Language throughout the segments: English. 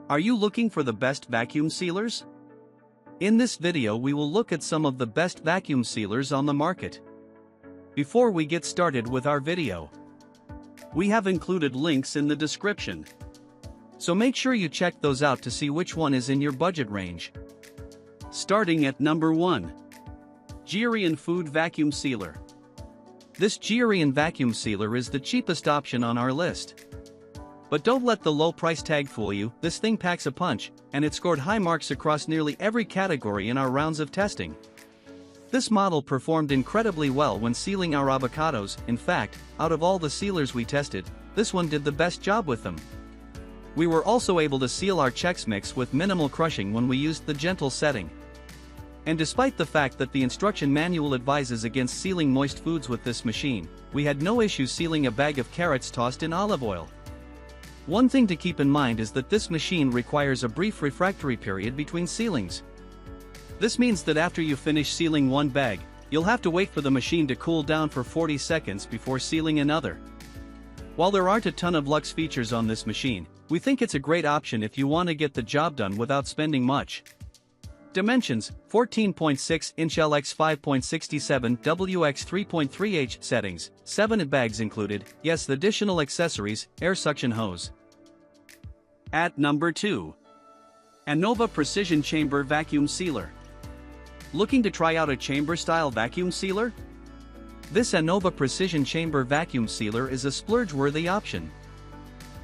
Are you looking for the best vacuum sealers? In this video we will look at some of the best vacuum sealers on the market. Before we get started with our video, we have included links in the description. So make sure you check those out to see which one is in your budget range. Starting at number 1. Geryon Food Vacuum Sealer. This Geryon vacuum sealer is the cheapest option on our list. But don't let the low price tag fool you, this thing packs a punch, and it scored high marks across nearly every category in our rounds of testing. This model performed incredibly well when sealing our avocados. In fact, out of all the sealers we tested, this one did the best job with them. We were also able to seal our Chex Mix with minimal crushing when we used the gentle setting. And despite the fact that the instruction manual advises against sealing moist foods with this machine, we had no issue sealing a bag of carrots tossed in olive oil. One thing to keep in mind is that this machine requires a brief refractory period between sealings. This means that after you finish sealing one bag, you'll have to wait for the machine to cool down for 40 seconds before sealing another. While there aren't a ton of luxe features on this machine, we think it's a great option if you want to get the job done without spending much. Dimensions: 14.6 inch LX 5.67 WX 3.3H. Settings: 7 bags included, yes, additional accessories, air suction hose. At number 2. Anova Precision Chamber Vacuum Sealer. Looking to try out a chamber-style vacuum sealer? This Anova Precision Chamber Vacuum Sealer is a splurge-worthy option.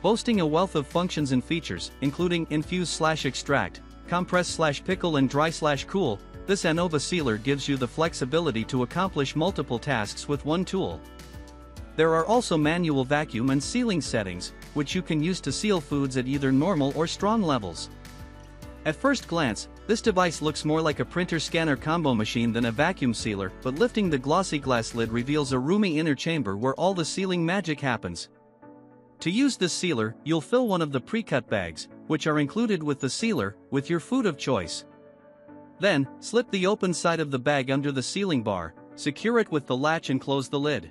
Boasting a wealth of functions and features, including infuse/extract, compress/pickle and dry/cool, this Anova sealer gives you the flexibility to accomplish multiple tasks with one tool. There are also manual vacuum and sealing settings, which you can use to seal foods at either normal or strong levels. At first glance, this device looks more like a printer-scanner combo machine than a vacuum sealer, but lifting the glossy glass lid reveals a roomy inner chamber where all the sealing magic happens. To use this sealer, you'll fill one of the pre-cut bags, which are included with the sealer, with your food of choice. Then, slip the open side of the bag under the sealing bar, secure it with the latch and close the lid.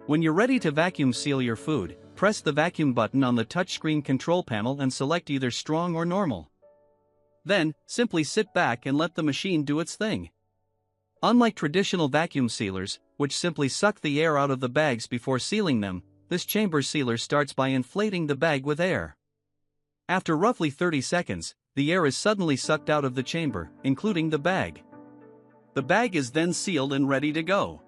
When you're ready to vacuum seal your food, press the vacuum button on the touchscreen control panel and select either strong or normal. Then, simply sit back and let the machine do its thing. Unlike traditional vacuum sealers, which simply suck the air out of the bags before sealing them, this chamber sealer starts by inflating the bag with air. After roughly 30 seconds, the air is suddenly sucked out of the chamber, including the bag. The bag is then sealed and ready to go.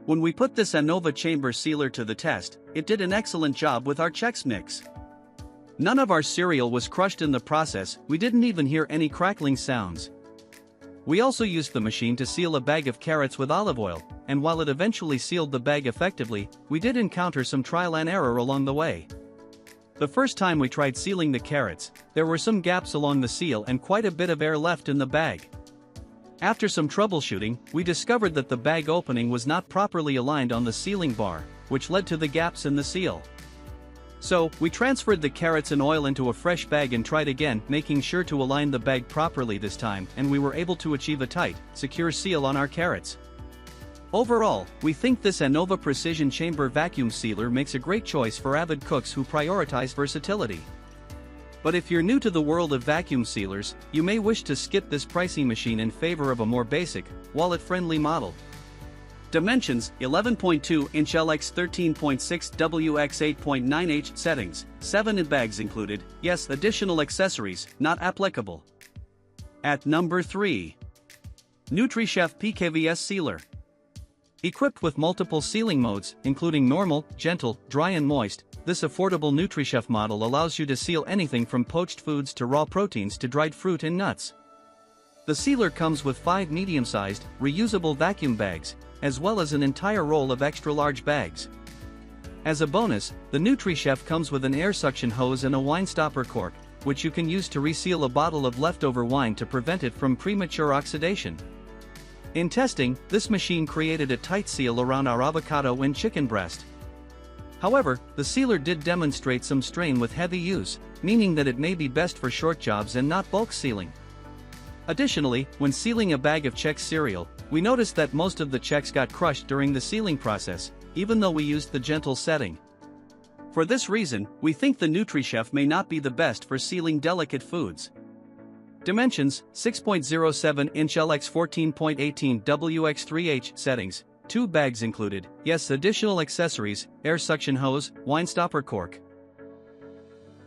When we put this Anova chamber sealer to the test, it did an excellent job with our Chex Mix. None of our cereal was crushed in the process, we didn't even hear any crackling sounds. We also used the machine to seal a bag of carrots with olive oil, and while it eventually sealed the bag effectively, we did encounter some trial and error along the way. The first time we tried sealing the carrots, there were some gaps along the seal and quite a bit of air left in the bag. After some troubleshooting, we discovered that the bag opening was not properly aligned on the sealing bar, which led to the gaps in the seal. So, we transferred the carrots and oil into a fresh bag and tried again, making sure to align the bag properly this time, and we were able to achieve a tight, secure seal on our carrots. Overall, we think this Anova Precision Chamber Vacuum Sealer makes a great choice for avid cooks who prioritize versatility. But if you're new to the world of vacuum sealers, you may wish to skip this pricey machine in favor of a more basic, wallet-friendly model. Dimensions: 11.2 inch LX 13.6 WX 8.9H. Settings: 7 bags included, yes, additional accessories, not applicable. At number 3. NutriChef PKVS Sealer. Equipped with multiple sealing modes, including normal, gentle, dry and moist, this affordable NutriChef model allows you to seal anything from poached foods to raw proteins to dried fruit and nuts. The sealer comes with 5 medium-sized, reusable vacuum bags, as well as an entire roll of extra-large bags. As a bonus, the NutriChef comes with an air suction hose and a wine stopper cork, which you can use to reseal a bottle of leftover wine to prevent it from premature oxidation. In testing, this machine created a tight seal around our avocado and chicken breast. However, the sealer did demonstrate some strain with heavy use, meaning that it may be best for short jobs and not bulk sealing. Additionally, when sealing a bag of Chex cereal, we noticed that most of the Chex got crushed during the sealing process, even though we used the gentle setting. For this reason, we think the NutriChef may not be the best for sealing delicate foods. Dimensions: 6.07-inch x 14.18 WX3H. Settings: 2 bags included, yes. Additional accessories: air suction hose, wine stopper cork.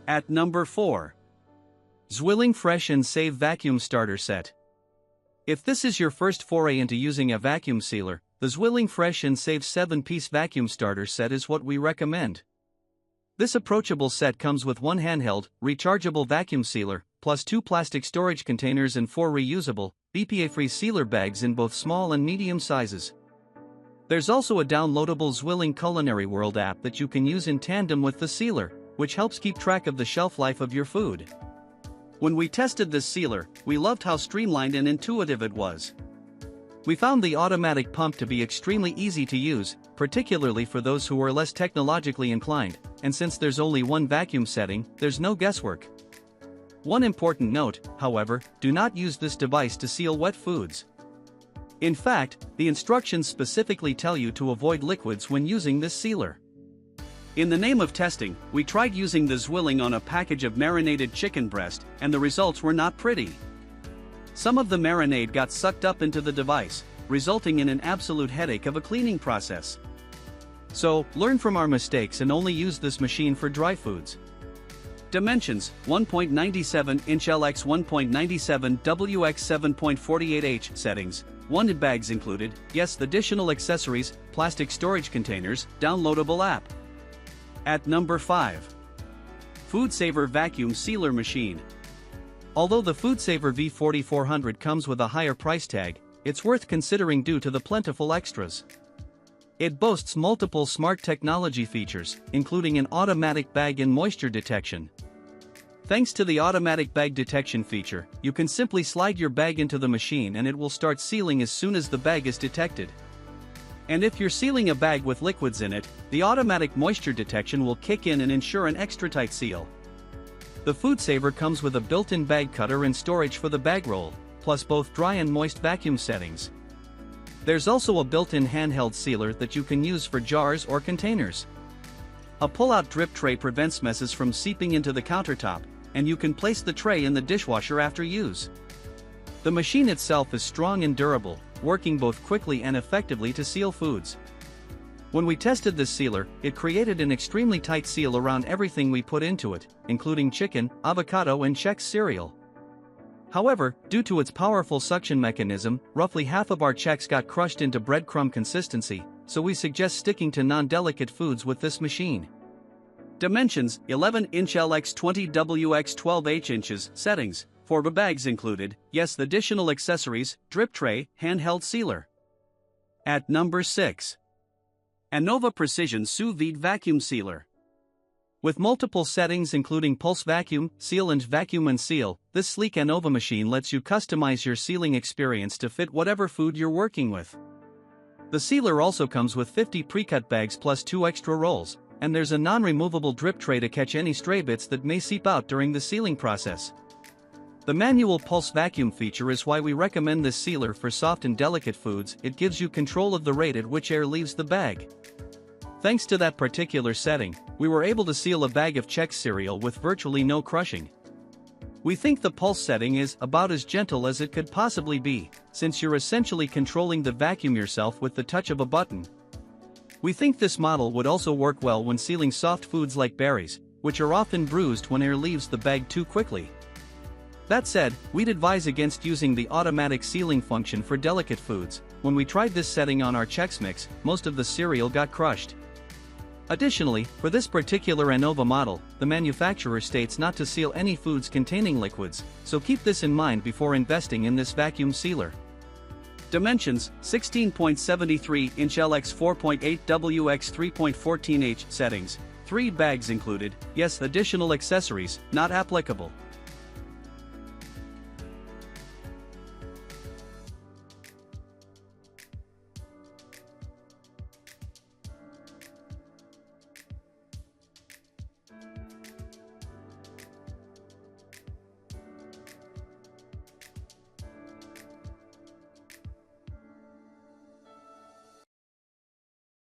At number 4. Zwilling Fresh and Save Vacuum Starter Set. If this is your first foray into using a vacuum sealer, the Zwilling Fresh and Save 7-piece vacuum starter set is what we recommend. This approachable set comes with 1 handheld, rechargeable vacuum sealer, plus 2 plastic storage containers and 4 reusable, BPA-free sealer bags in both small and medium sizes. There's also a downloadable Zwilling Culinary World app that you can use in tandem with the sealer, which helps keep track of the shelf life of your food. When we tested this sealer, we loved how streamlined and intuitive it was. We found the automatic pump to be extremely easy to use, particularly for those who are less technologically inclined, and since there's only 1 vacuum setting, there's no guesswork. One important note, however: do not use this device to seal wet foods. In fact, the instructions specifically tell you to avoid liquids when using this sealer. In the name of testing, we tried using the Zwilling on a package of marinated chicken breast, and the results were not pretty. Some of the marinade got sucked up into the device, resulting in an absolute headache of a cleaning process. So, learn from our mistakes and only use this machine for dry foods. Dimensions: 1.97-inch x 1.97 WX 7.48H. Settings: 1 bags included, yes. Additional accessories: plastic storage containers, downloadable app. At number 5. FoodSaver Vacuum Sealer Machine. Although the FoodSaver V4400 comes with a higher price tag, it's worth considering due to the plentiful extras. It boasts multiple smart technology features, including an automatic bag and moisture detection. Thanks to the automatic bag detection feature, you can simply slide your bag into the machine and it will start sealing as soon as the bag is detected. And if you're sealing a bag with liquids in it, the automatic moisture detection will kick in and ensure an extra tight seal. The FoodSaver comes with a built-in bag cutter and storage for the bag roll, plus both dry and moist vacuum settings. There's also a built-in handheld sealer that you can use for jars or containers. A pull-out drip tray prevents messes from seeping into the countertop, and you can place the tray in the dishwasher after use. The machine itself is strong and durable, working both quickly and effectively to seal foods. When we tested this sealer, it created an extremely tight seal around everything we put into it, including chicken, avocado and Chex cereal. However, due to its powerful suction mechanism, roughly half of our Chex got crushed into breadcrumb consistency, so we suggest sticking to non-delicate foods with this machine. Dimensions: 11-inch x 20 WX 12H inches. Settings: 4 bags included, yes. Additional accessories: drip tray, handheld sealer. At number 6. Anova Precision Sous Vide Vacuum Sealer. With multiple settings including pulse vacuum, seal and vacuum and seal, this sleek Anova machine lets you customize your sealing experience to fit whatever food you're working with. The sealer also comes with 50 pre-cut bags plus 2 extra rolls, and there's a non-removable drip tray to catch any stray bits that may seep out during the sealing process. The manual pulse vacuum feature is why we recommend this sealer for soft and delicate foods. It gives you control of the rate at which air leaves the bag. Thanks to that particular setting, we were able to seal a bag of Chex cereal with virtually no crushing. We think the pulse setting is about as gentle as it could possibly be, since you're essentially controlling the vacuum yourself with the touch of a button. We think this model would also work well when sealing soft foods like berries, which are often bruised when air leaves the bag too quickly. That said, we'd advise against using the automatic sealing function for delicate foods. When we tried this setting on our Chex Mix, most of the cereal got crushed. Additionally, for this particular Anova model, the manufacturer states not to seal any foods containing liquids, so keep this in mind before investing in this vacuum sealer. Dimensions: 16.73-inch x 4.8 WX 3.14H. Settings: 3 bags included, yes. Additional accessories, not applicable.